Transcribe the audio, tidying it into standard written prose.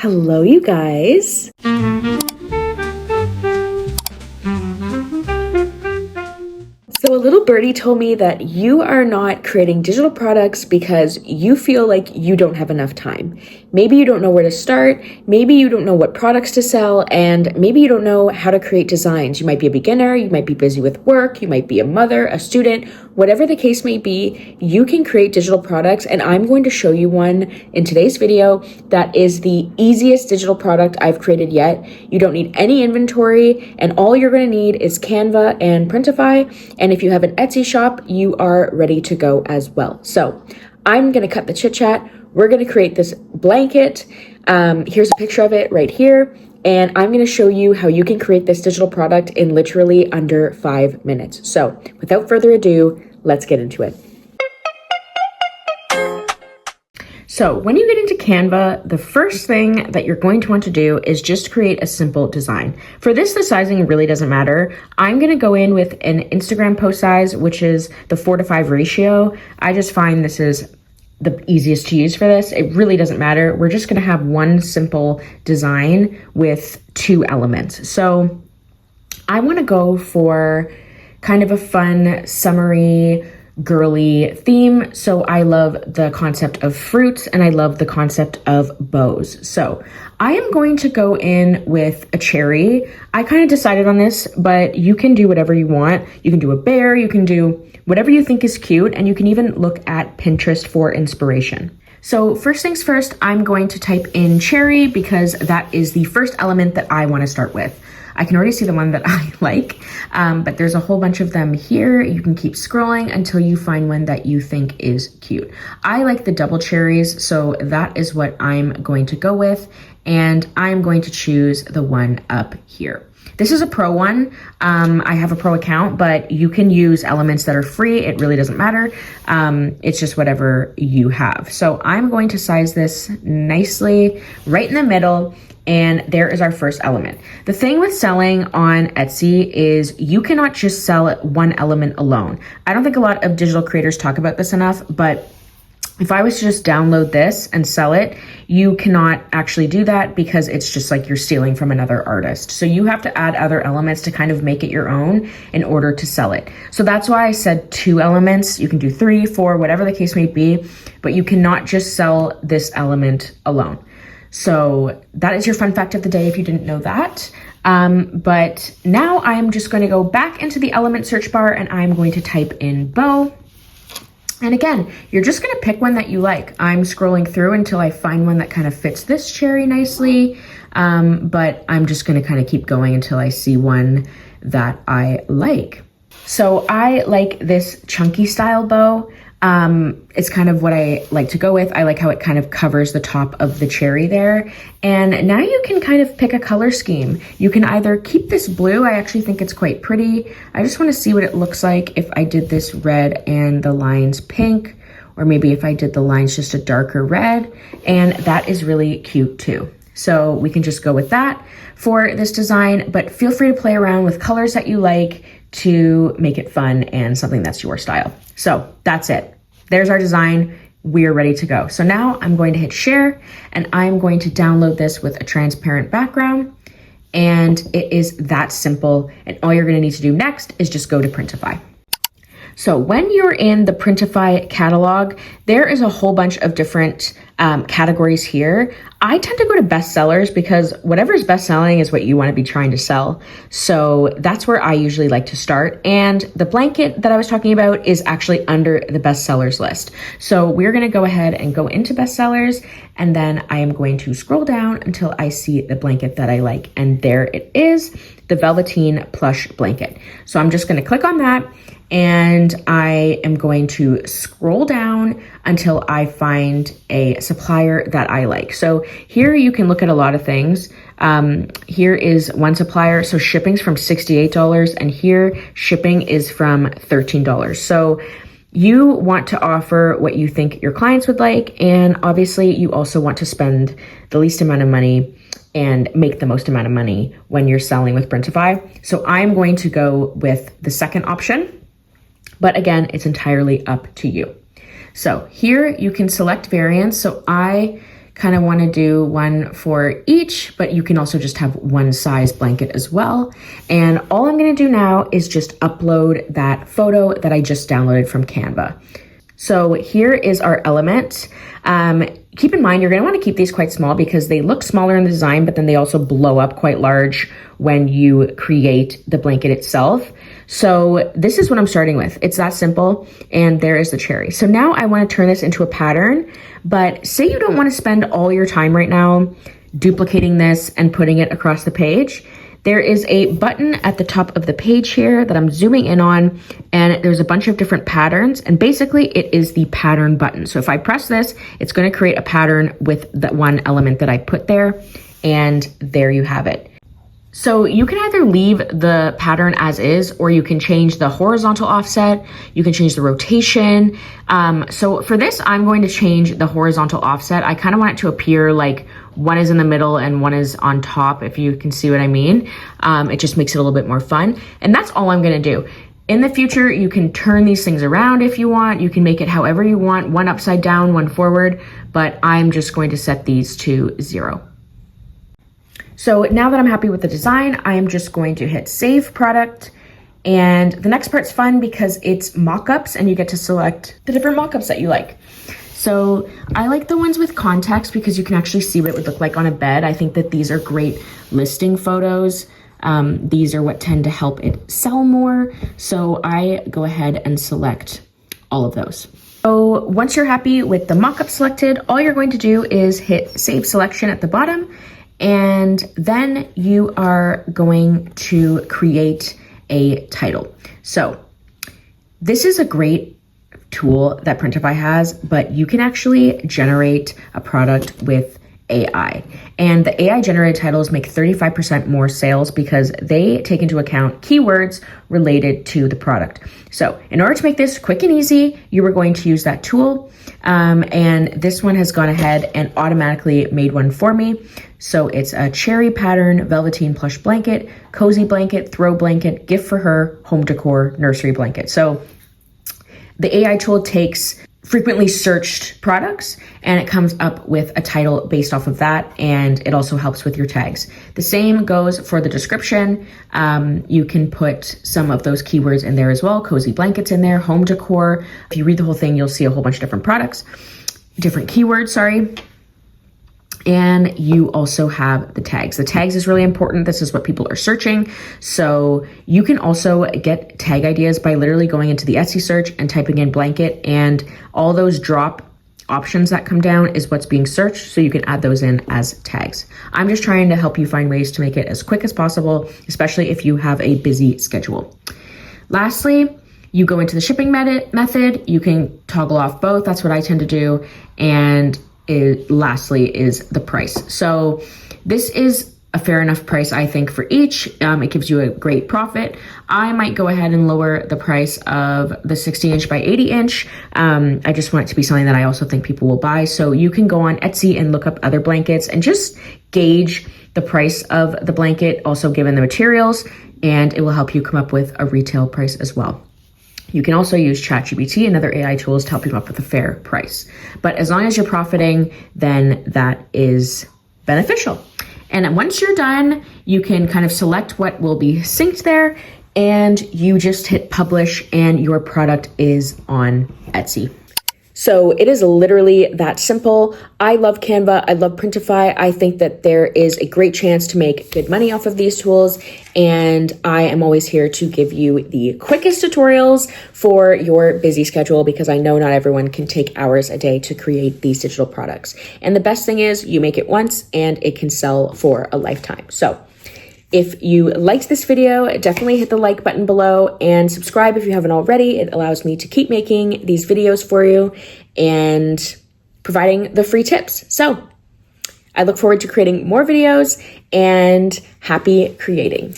Hello, you guys. So a little birdie told me that you are not creating digital products because you feel like you don't have enough time. Maybe you don't know where to start, maybe you don't know what products to sell, and maybe you don't know how to create designs. You might be a beginner, you might be busy with work, you might be a mother, a student, whatever the case may be, you can create digital products, and I'm going to show you one in today's video that is the easiest digital product I've created yet. You don't need any inventory, and all you're going to need is Canva and Printify, and if you have an Etsy shop, you are ready to go as well. So I'm going to cut the chit chat. We're going to create this blanket. Here's a picture of it right here. And I'm going to show you how you can create this digital product in literally under 5 minutes. So without further ado, let's get into it. So when you get into Canva, the first thing that you're going to want to do is just create a simple design. For this, the sizing really doesn't matter. I'm going to go in with an Instagram post size, which is the 4:5 ratio. I just find this is the easiest to use for this. It really doesn't matter. We're just going to have one simple design with 2 elements. So I want to go for kind of a fun, summery, girly theme. So I love the concept of fruits and I love the concept of bows. So I am going to go in with a cherry. I kind of decided on this, but you can do whatever you want. You can do a bear, you can do whatever you think is cute, and you can even look at Pinterest for inspiration. So first things first, I'm going to type in cherry because that is the first element that I want to start with. I can already see the one that I like, but there's a whole bunch of them here. You can keep scrolling until you find one that you think is cute. I like the double cherries, so that is what I'm going to go with, and I'm going to choose the one up here. This is a pro one. I have a pro account, but you can use elements that are free. It really doesn't matter. It's just whatever you have. So I'm going to size this nicely right in the middle. And there is our first element. The thing with selling on Etsy is you cannot just sell one element alone. I don't think a lot of digital creators talk about this enough, but if I was to just download this and sell it, you cannot actually do that because it's just like you're stealing from another artist. So you have to add other elements to kind of make it your own in order to sell it. So that's why I said 2 elements. You can do 3, 4, whatever the case may be, but you cannot just sell this element alone. So that is your fun fact of the day if you didn't know that. But now I'm just going to go back into the element search bar and I'm going to type in bow. And again, you're just going to pick one that you like. I'm scrolling through until I find one that kind of fits this cherry nicely. But I'm just going to kind of keep going until I see one that I like. So I like this chunky style bow. It's kind of what I like to go with. I like how it kind of covers the top of the cherry there. And now you can kind of pick a color scheme. You can either keep this blue. I actually think it's quite pretty. I just want to see what it looks like if I did this red and the lines pink, or maybe if I did the lines just a darker red. And that is really cute too. So we can just go with that for this design, but feel free to play around with colors that you like to make it fun and something that's your style. So that's it. There's our design. We are ready to go. So now I'm going to hit share and I'm going to download this with a transparent background. And it is that simple. And all you're going to need to do next is just go to Printify. So when you're in the Printify catalog, there is a whole bunch of different categories here. I tend to go to bestsellers because whatever is best selling is what you want to be trying to sell. So that's where I usually like to start. And the blanket that I was talking about is actually under the bestsellers list. So we're going to go ahead and go into bestsellers, and then I am going to scroll down until I see the blanket that I like. And there it is, the Velveteen Plush Blanket. So I'm just going to click on that. And I am going to scroll down until I find a supplier that I like. So here you can look at a lot of things. Here is one supplier. So shipping's from $68 and here shipping is from $13. So you want to offer what you think your clients would like. And obviously you also want to spend the least amount of money and make the most amount of money when you're selling with Printify. So I'm going to go with the second option. But again, it's entirely up to you. So here you can select variants. So I kind of want to do one for each, but you can also just have one size blanket as well. And all I'm going to do now is just upload that photo that I just downloaded from Canva. So here is our element. Keep in mind, you're going to want to keep these quite small because they look smaller in the design, but then they also blow up quite large when you create the blanket itself. So this is what I'm starting with. It's that simple. And there is the cherry. So now I want to turn this into a pattern, but say you don't want to spend all your time right now duplicating this and putting it across the page. There is a button at the top of the page here that I'm zooming in on, and there's a bunch of different patterns, and basically it is the pattern button. So if I press this, it's going to create a pattern with that one element that I put there, and there you have it. So you can either leave the pattern as is, or you can change the horizontal offset, you can change the rotation. So for this, I'm going to change the horizontal offset. I kind of want it to appear like one is in the middle and one is on top, if you can see what I mean. It just makes it a little bit more fun. And that's all I'm gonna do. In the future, you can turn these things around if you want. You can make it however you want, one upside down, one forward, but I'm just going to set these to 0. So now that I'm happy with the design, I am just going to hit Save Product. And the next part's fun because it's mock-ups and you get to select the different mock-ups that you like. So I like the ones with context because you can actually see what it would look like on a bed. I think that these are great listing photos. These are what tend to help it sell more. So I go ahead and select all of those. So once you're happy with the mock-up selected, all you're going to do is hit Save Selection at the bottom. And then you are going to create a title. So this is a great tool that Printify has, but you can actually generate a product with AI. And the AI generated titles make 35% more sales because they take into account keywords related to the product. So in order to make this quick and easy, you are going to use that tool. And this one has gone ahead and automatically made one for me. So it's a cherry pattern, velveteen plush blanket, cozy blanket, throw blanket, gift for her, home decor, nursery blanket. So the AI tool takes frequently searched products and it comes up with a title based off of that, and it also helps with your tags. The same goes for the description. You can put some of those keywords in there as well. Cozy blankets in there, home decor. If you read the whole thing, you'll see a whole bunch of different products, different keywords, sorry. And you also have the tags. The tags is really important. This is what people are searching. So you can also get tag ideas by literally going into the Etsy search and typing in blanket, and all those drop options that come down is what's being searched. So you can add those in as tags. I'm just trying to help you find ways to make it as quick as possible, especially if you have a busy schedule. Lastly, you go into the shipping method. You can toggle off both. That's what I tend to do. And lastly is the price. So this is a fair enough price, I think, for each. It gives you a great profit. I might go ahead and lower the price of the 60-inch by 80-inch. I just want it to be something that I also think people will buy. So you can go on Etsy and look up other blankets and just gauge the price of the blanket, also given the materials, and it will help you come up with a retail price as well. You can also use ChatGPT and other AI tools to help you come up with a fair price. But as long as you're profiting, then that is beneficial. And once you're done, you can kind of select what will be synced there, and you just hit publish and your product is on Etsy. So it is literally that simple. I love Canva. I love Printify. I think that there is a great chance to make good money off of these tools. And I am always here to give you the quickest tutorials for your busy schedule, because I know not everyone can take hours a day to create these digital products. And the best thing is you make it once and it can sell for a lifetime. So if you liked this video, definitely hit the like button below and subscribe if you haven't already. It allows me to keep making these videos for you and providing the free tips. So I look forward to creating more videos, and happy creating.